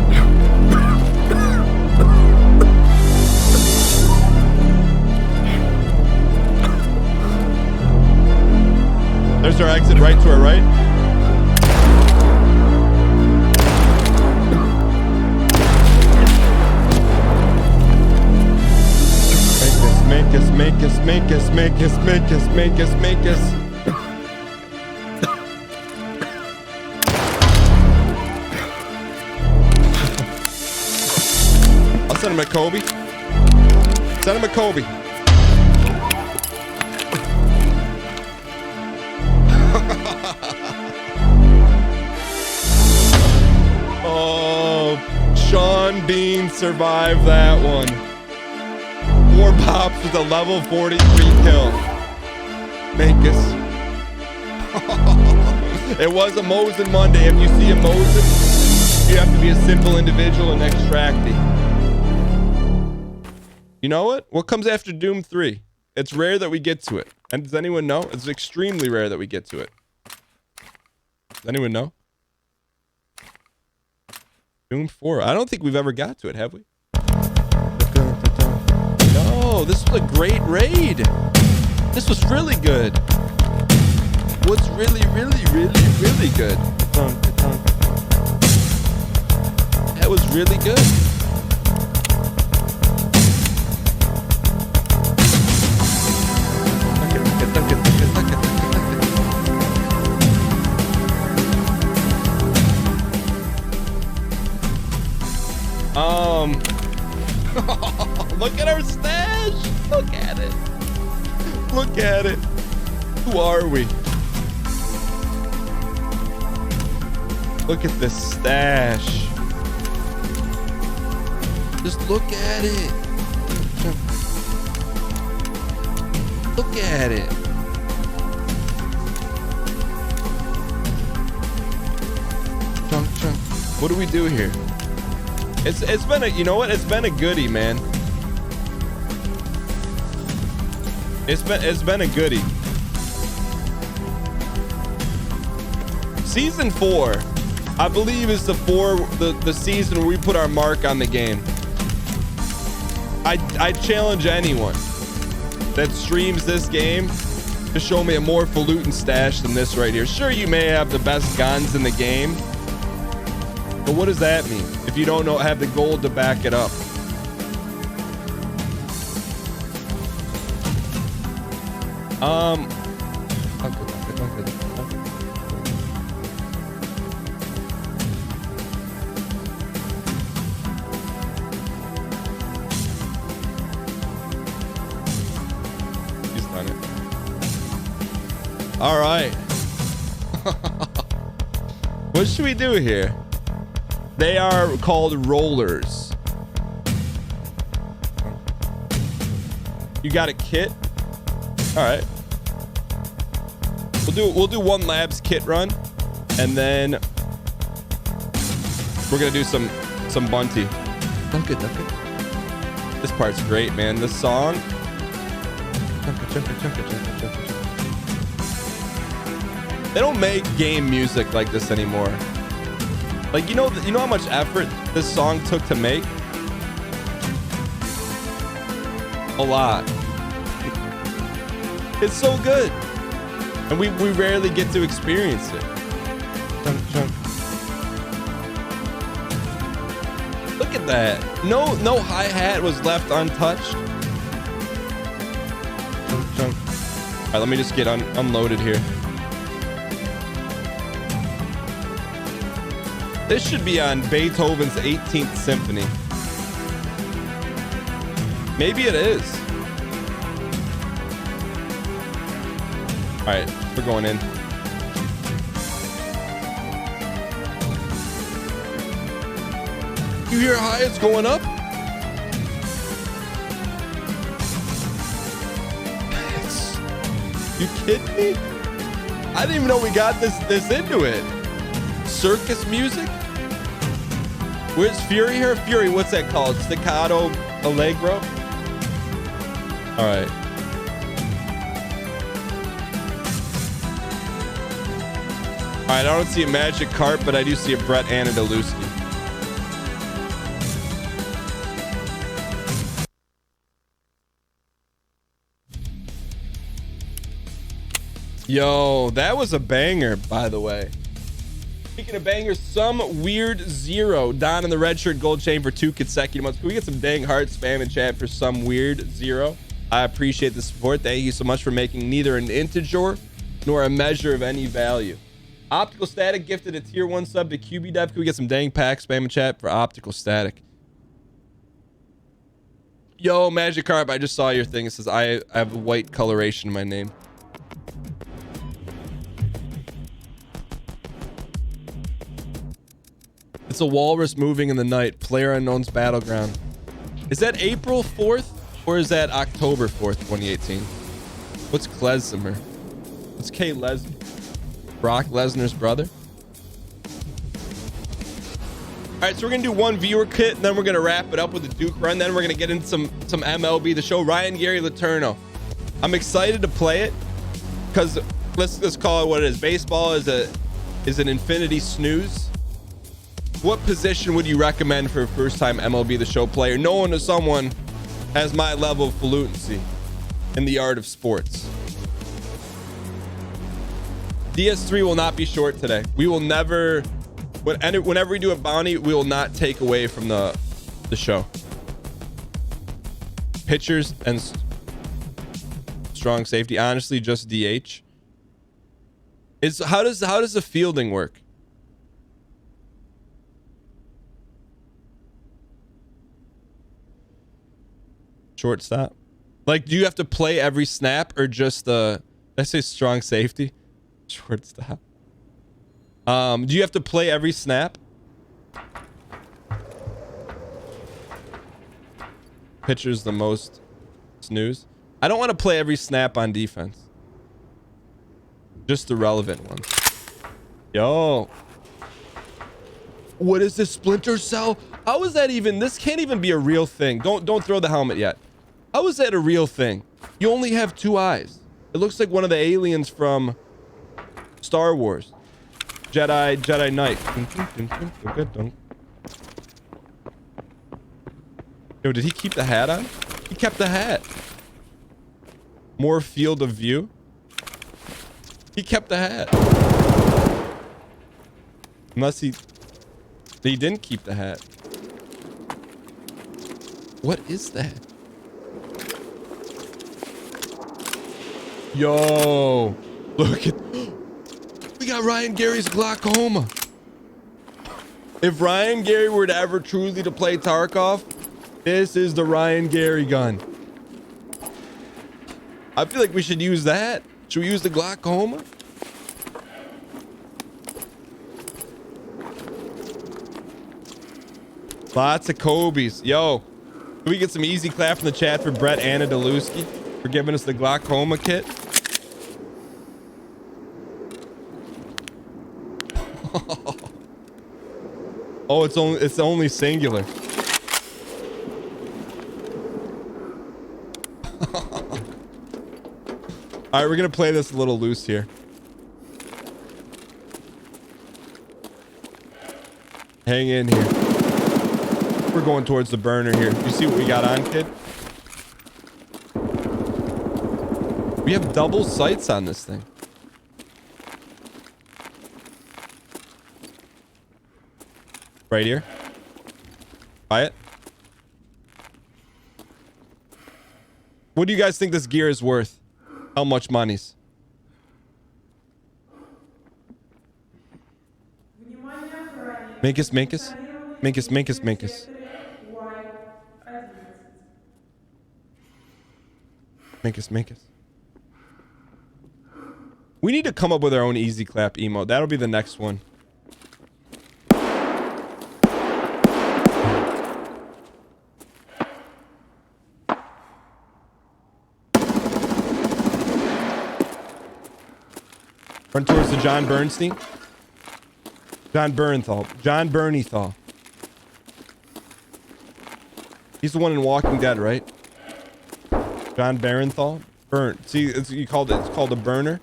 There's our exit right to our right. Make us, make us, make us, make us, make us, make us, make us. I'll send him a Kobe. Send him a Kobe. Oh, Sean Bean survived that one. 4 pops with a level 43 kill. Make us. It was a Mosin Monday. If you see a Mosin, you have to be a simple individual and extracty. You know what? What comes after Doom 3? It's rare that we get to it. And does anyone know? It's extremely rare that we get to it. Does anyone know? Doom 4. I don't think we've ever got to it, have we? No, this was a great raid. This was really good. What's really, really, really, really good? That was really good. Look at our stash. Look at it. Look at it. Who are we? Look at this stash. Just look at it. Look at it. Chunk, chunk. What do we do here? It's been a, you know what? It's been a goodie, man. It's been a goodie. Season 4, I believe, is the season where we put our mark on the game. I challenge anyone that streams this game to show me a more falutin stash than this right here. Sure, you may have the best guns in the game, but what does that mean if you don't have the gold to back it up? He's done it. All right. What should we do here? They are called rollers. You got a kit? All right. We'll do one labs kit run, and then we're gonna do some bunty. Dunk it. This part's great, man. This song. Jump it. They don't make game music like this anymore. Like, you know how much effort this song took to make? A lot. It's so good. And we rarely get to experience it. Jump. Look at that. No hi-hat was left untouched. Jump. All right, let me just get unloaded here. This should be on Beethoven's 18th Symphony. Maybe it is. All right, we're going in. You hear how it's going up? You kidding me? I didn't even know we got this into it. Circus music? Where's Fury here? Fury, what's that called? Staccato Allegro? All right. All right, I don't see a Magic Carp, but I do see a Brett Anadoluski. Yo, that was a banger, by the way. Speaking of bangers, some weird zero. Don in the red shirt, gold chain for 2 consecutive months. Can we get some dang heart spam in chat for some weird zero? I appreciate the support. Thank you so much for making neither an integer nor a measure of any value. Optical Static gifted a tier 1 sub to QB Dev. Can we get some dang pack spam in chat for Optical Static? Yo, Magic Carp, I just saw your thing. It says I have white coloration in my name. It's a walrus moving in the night. Player Unknown's Battleground. Is that April 4th or is that October 4th, 2018? What's Klezmer? What's K. Lesnar? Brock Lesnar's brother? All right, so we're gonna do one viewer kit, and then we're gonna wrap it up with the Duke run. Then we're gonna get into some MLB The Show. Ryan Gary Letourneau. I'm excited to play it because let's call it what it is. Baseball is an infinity snooze. What position would you recommend for a first-time MLB The Show player? Knowing that someone has my level of fluency in the art of sports. DS3 will not be short today. We will never, whenever we do a bounty, we will not take away from the show. Pitchers and strong safety. Honestly, just DH. How does the fielding work? Shortstop. Like, do you have to play every snap or just the? Did I say strong safety? Shortstop. Do you have to play every snap? Pitcher's the most snooze. I don't want to play every snap on defense. Just the relevant ones. Yo. What is this, Splinter Cell? How is that even? This can't even be a real thing. Don't throw the helmet yet. How is that a real thing? You only have 2 eyes. It looks like one of the aliens from Star Wars. Jedi Knight. Yo, did he keep the hat on? He kept the hat. More field of view. He kept the hat. Unless he didn't keep the hat. What is that? Yo, look at, we got Ryan Gary's glaucoma. If Ryan Gary were to ever truly to play Tarkov, this is the Ryan Gary gun. I feel like we should use that. Should we use the glaucoma? Lots of Kobe's. Yo, can we get some easy clap from the chat for Brett Anadeluski for giving us the glaucoma kit? Oh, it's only singular. All right, we're gonna play this a little loose here. Hang in here. We're going towards the burner here. You see what we got on, kid? We have double sights on this thing. Right here. Buy it. What do you guys think this gear is worth? How much monies? Minkus. We need to come up with our own easy clap emote. That'll be the next one. Run towards the John Bernstein. John Bernethal. He's the one in Walking Dead, right? John Barenthal. See, it's called a burner.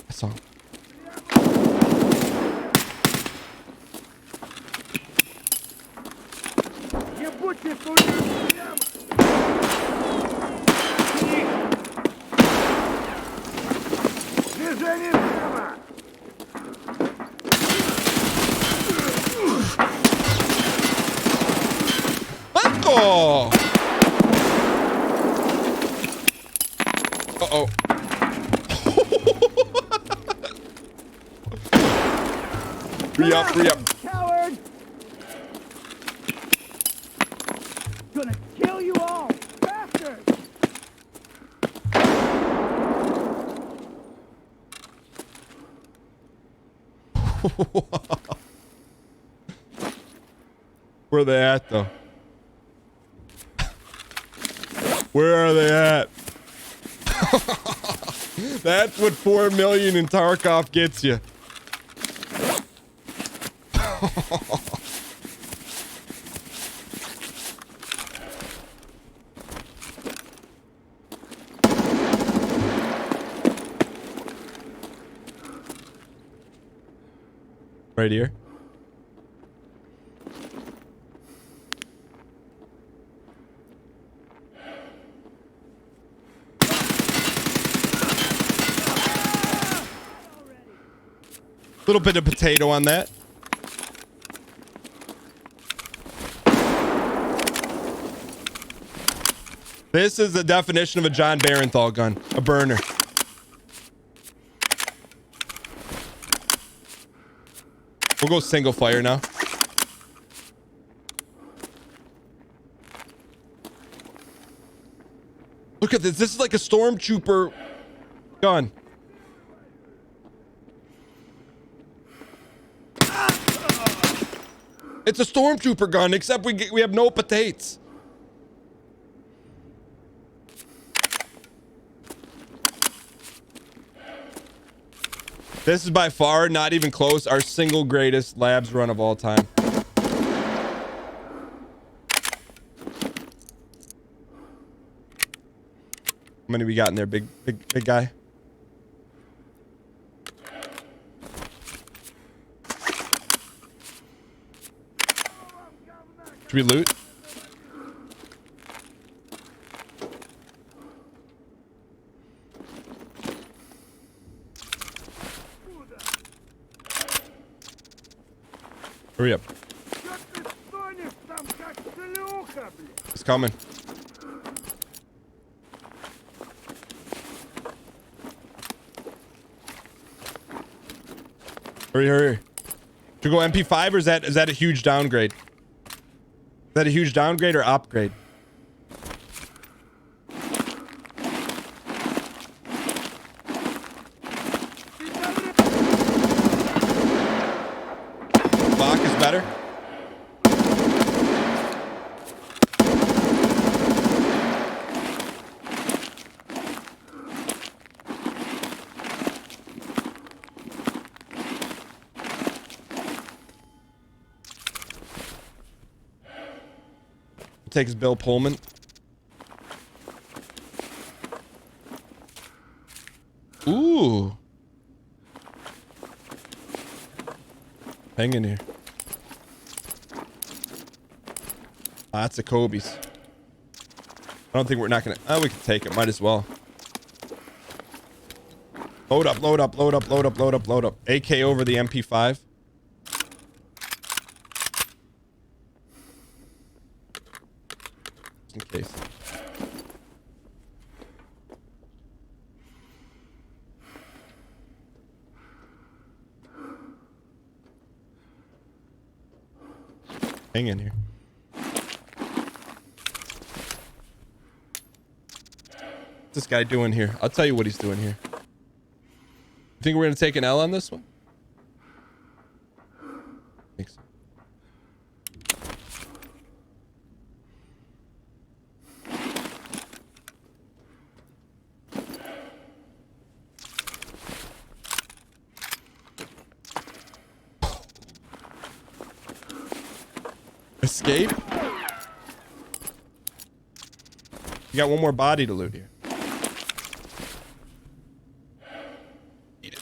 I saw him. Oh. Uh-oh. Hurry up. Coward! Gonna kill you all, bastards! Where are they at, though? Where are they at? That's what 4 million in Tarkov gets you. Right here. Little bit of potato on that. This is the definition of a John Barenthal gun. A burner. We'll go single fire now. Look at this. This is like a stormtrooper gun. It's a stormtrooper gun, except we have no potatoes. This is by far, not even close, our single greatest labs run of all time. How many we got in there, big guy? Should we loot? Hurry up. It's coming. Hurry, hurry. Should we go MP5 or is that a huge downgrade? Is that a huge downgrade or upgrade? Lock is better. Takes Bill Pullman. Ooh. Hang in here. Ah, that's a Kobe's. I don't think we're not gonna. Oh, we can take it. Might as well. Load up, load up, load up, load up, load up, load up. AK over the MP5. In case. Hang in here. What's this guy doing here? I'll tell you what he's doing here. You think we're gonna take an L on this one? I think so. Escape? You got one more body to loot here. Eat it.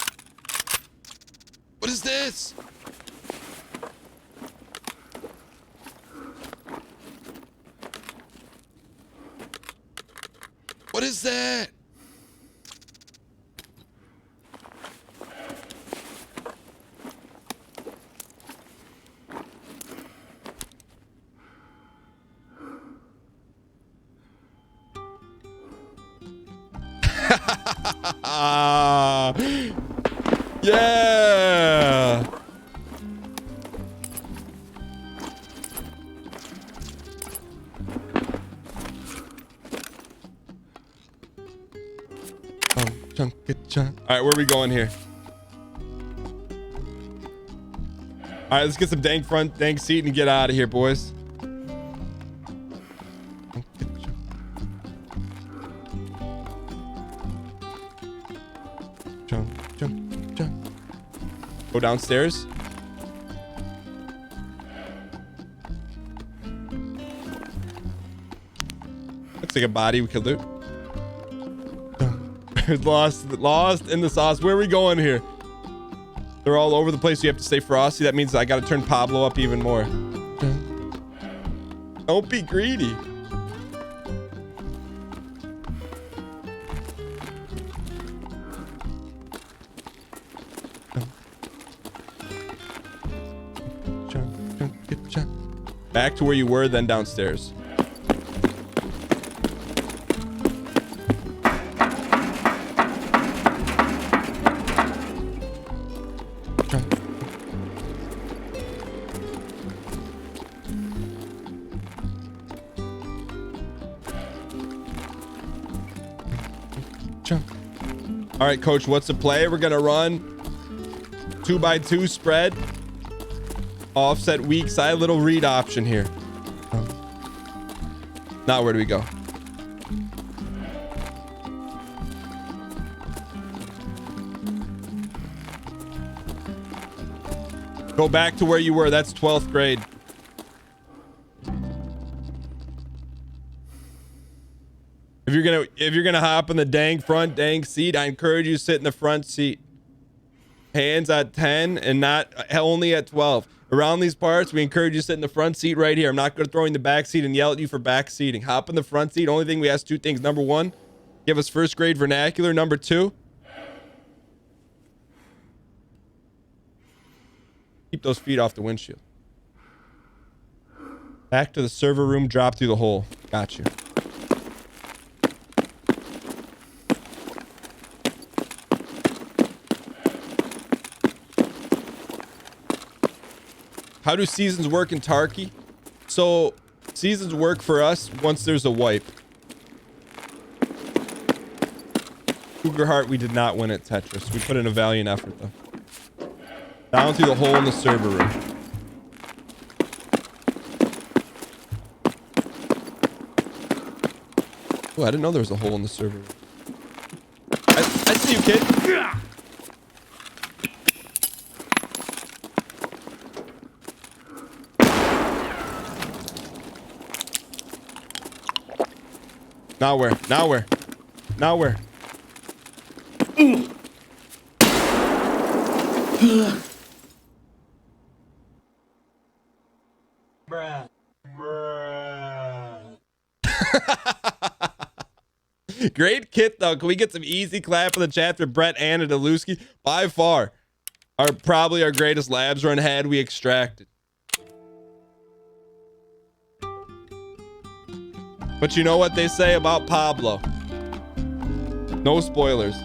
What is this? What is that? Yeah. Oh, chunk it, chunk. All right, where are we going here? All right, let's get some dank front, dank seat, and get out of here, boys. Go downstairs. Looks like a body we could loot. Lost in the sauce. Where are we going here? They're all over the place. You have to stay frosty. That means I got to turn Pablo up even more. Don't be greedy. Back to where you were, then downstairs. All right, coach, what's the play? We're gonna run 2x2 spread. Offset weak side, little read option here. Now where do we go? Go back to where you were. That's 12th grade. If you're gonna hop in the dang front dang seat, I encourage you to sit in the front seat. hands at 10 and not only at 12. Around these parts, we encourage you to sit in the front seat right here. I'm not going to throw you in the back seat and yell at you for back seating. Hop in the front seat. Only thing we ask 2 things. Number 1, give us first grade vernacular. Number 2, keep those feet off the windshield. Back to the server room. Drop through the hole. Got you. How do seasons work in Tarky? So seasons work for us once there's a wipe. Cougar Heart, we did not win at Tetris. We put in a valiant effort though. Down through the hole in the server room. Oh, I didn't know there was a hole in the server room. I see you, kid. Now where? Now where? Now where? Bruh. Great kit though. Can we get some easy clap for the chat for Brett and Adeluski? By far, probably our greatest labs run had we extracted. But you know what they say about Pablo? No spoilers.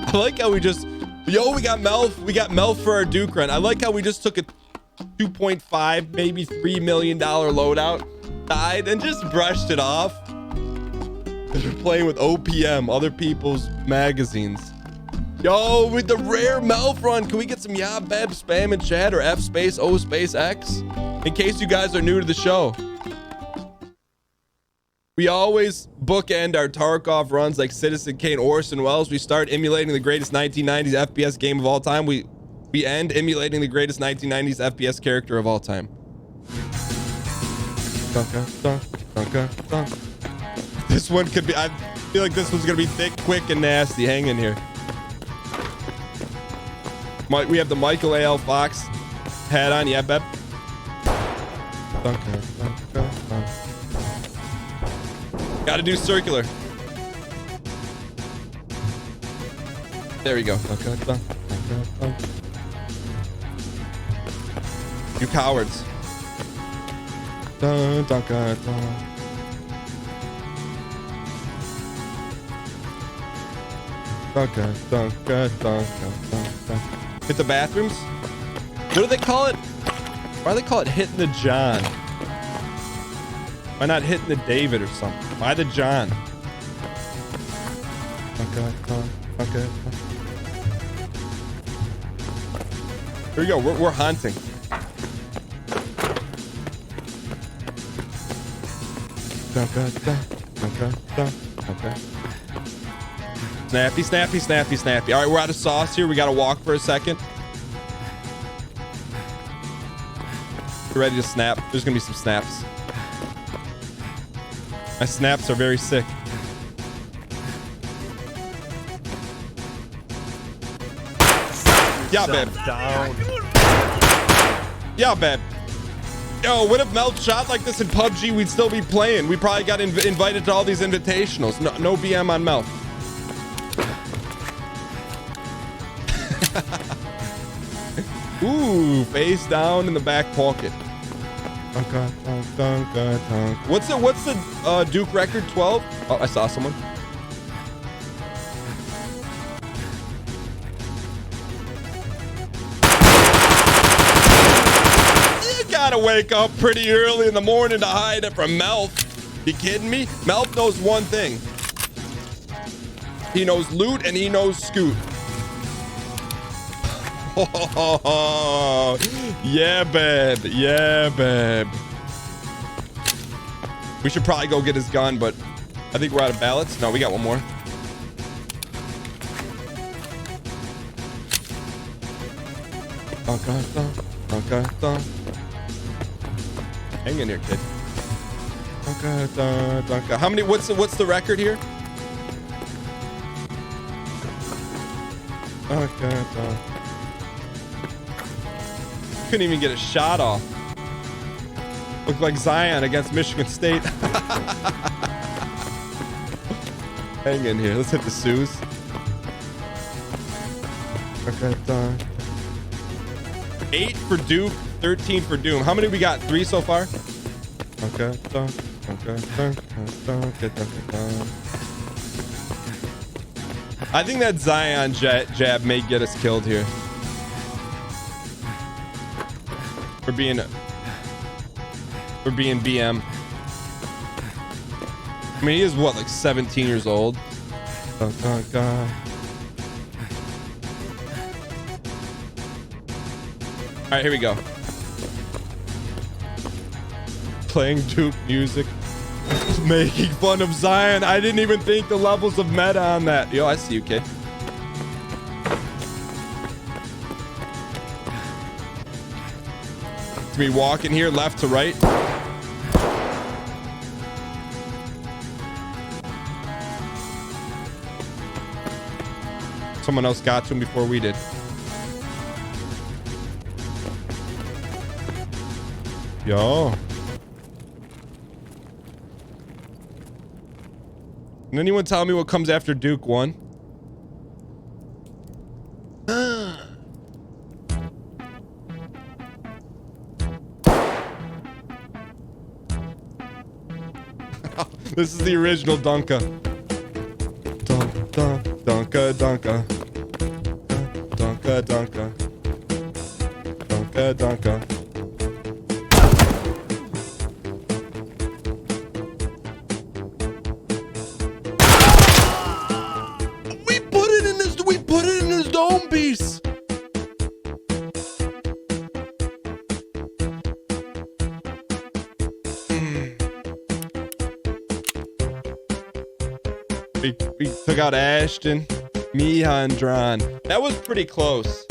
I like how we just, we got Melf. We got Melf for our Duke run. I like how we just took a 2.5, maybe $3 million loadout, died, and just brushed it off. Because we're playing with OPM, other people's magazines. Yo, with the rare Melf run, can we get some yeah, Beb spam in chat or F space O space X? In case you guys are new to the show. We always bookend our Tarkov runs like Citizen Kane, Orson Welles. We start emulating the greatest 1990s FPS game of all time. We end emulating the greatest 1990s FPS character of all time. This one could be, I feel like this one's gonna be thick, quick, and nasty. Hang in here. We have the Michael A.L. Fox hat on. Yeah, Beb. Gotta do circular. There we go. You cowards. Hit the bathrooms? What do they call it? Why do they call it hitting the John? Why not hitting the David or something? Why the John? Okay. Here we go. We're hunting. Okay. Snappy. All right, we're out of sauce here. We got to walk for a second. We're ready to snap. There's gonna be some snaps. My snaps are very sick. Yeah, babe. Yeah, babe. Yo, what if Melt shot like this in PUBG? We'd still be playing. We probably got invited to all these invitationals. No BM on Melt. Ooh, face down in the back pocket. What's the Duke record? 12? Oh, I saw someone. You gotta wake up pretty early in the morning to hide it from Melf. You kidding me? Melf knows one thing. He knows loot and he knows scoot. Oh, yeah, babe. Yeah, babe. We should probably go get his gun, but I think we're out of ballots. No, we got one more. Hang in here, kid. How many? What's the record here? Couldn't even get a shot off. Looked like Zion against Michigan State. Hang in here. Let's hit the Sues. 8 for Duke, 13 for Doom. How many we got? 3 so far? I think that Zion jab may get us killed here. We're being BM. I mean, he is what, like 17 years old? All right, here we go. Playing Duke music. Making fun of Zion. I didn't even think the levels of meta on that. Yo, I see you, kid. It's me walking here left to right. Someone else got to him before we did. Yo. Can anyone tell me what comes after Duke 1? This is the original Dunka. Dunka, Dunka. Dunka, Dunka. Dunka, Dunka. We put it in his dome piece. We took out Ashton, Miha, and Dron. That was pretty close.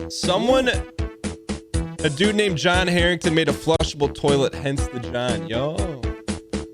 Someone, a dude named John Harrington made a flushable toilet, hence the John. Yo.